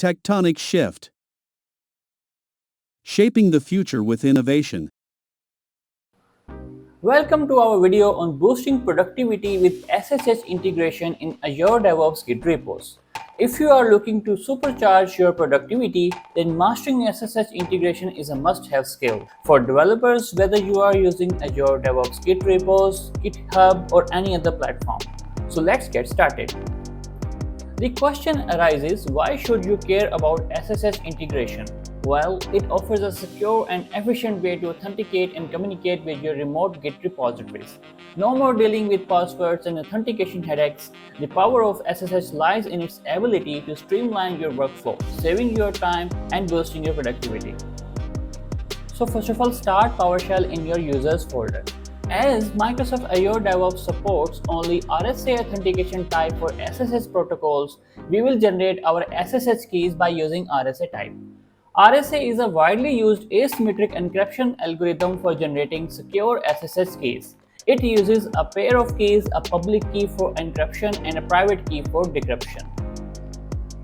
Tectonic shift. Shaping the future with innovation. Welcome to our video on boosting productivity with SSH integration in Azure DevOps Git repos. If you are looking to supercharge your productivity, then mastering SSH integration is a must-have skill. For developers, whether you are using Azure DevOps Git repos, GitHub, or any other platform. So let's get started. The question arises, why should you care about SSH integration? Well, it offers a secure and efficient way to authenticate and communicate with your remote Git repositories. No more dealing with passwords and authentication headaches. The power of SSH lies in its ability to streamline your workflow, saving your time and boosting your productivity. So first of all, start PowerShell in your users folder. As Microsoft Azure DevOps supports only RSA authentication type for SSH protocols, we will generate our SSH keys by using RSA type. RSA is a widely used asymmetric encryption algorithm for generating secure SSH keys. It uses a pair of keys, a public key for encryption and a private key for decryption.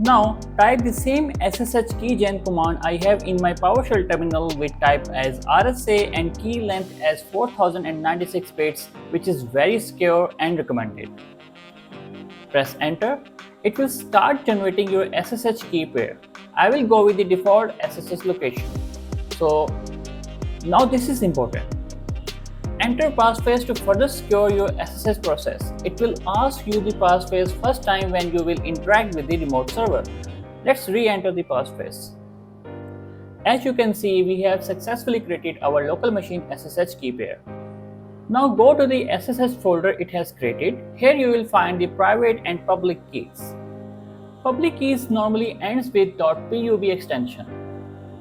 Now, type the same ssh-keygen command I have in my PowerShell terminal with type as RSA and key length as 4096 bits, which is very secure and recommended. Press enter. It will start generating your SSH key pair. I will go with the default SSH location. So now this is important. Enter passphrase to further secure your SSH process. It will ask you the passphrase first time when you will interact with the remote server. Let's re-enter the passphrase. As you can see, we have successfully created our local machine SSH key pair. Now go to the SSH folder it has created. Here you will find the private and public keys. Public keys normally ends with .pub extension.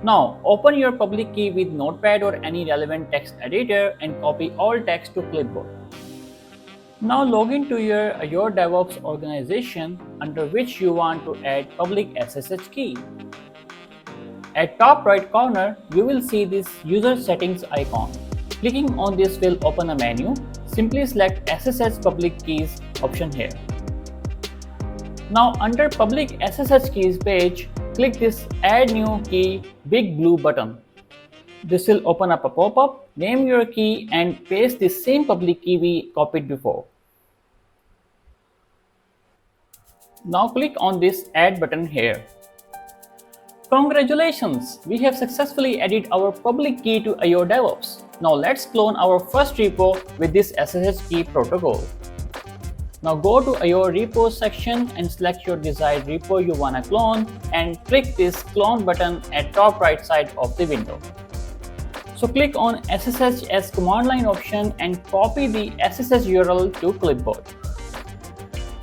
Now open your public key with Notepad or any relevant text editor and copy all text to clipboard. Now log into your Azure DevOps Organization under which you want to add public SSH key. At top right corner, you will see this user settings icon. Clicking on this will open a menu. Simply select SSH public keys option here. Now under public SSH keys page, click this add new key big blue button. This will open up a pop-up, name your key and paste the same public key we copied before. Now click on this add button here. Congratulations! We have successfully added our public key to Azure DevOps. Now let's clone our first repo with this SSH key protocol. Now go to Azure Repos section and select your desired repo you wanna clone and click this clone button at top right side of the window. So click on SSH as command line option and copy the SSH URL to clipboard.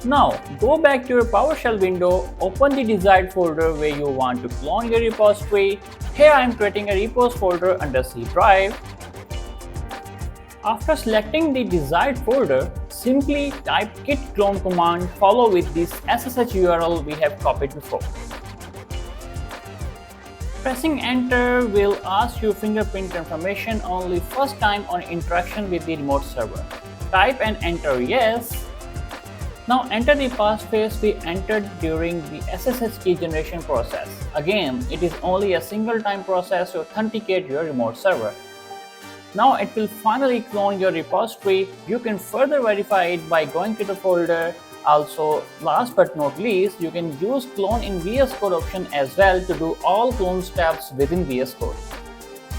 Now go back to your PowerShell window, open the desired folder where you want to clone your repository. Here I am creating a repos folder under C drive. After selecting the desired folder, simply type git clone command follow with this SSH URL we have copied before. Pressing enter will ask you fingerprint information only first time on interaction with the remote server. Type and enter yes. Now enter the passphrase we entered during the SSH key generation process. Again, it is only a single time process to authenticate your remote server. Now it will finally clone your repository. You can further verify it by going to the folder. Also, last but not least, you can use clone in VS Code option as well to do all clone steps within VS Code.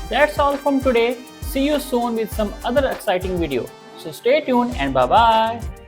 That's all from today. See you soon with some other exciting video. So stay tuned and bye bye.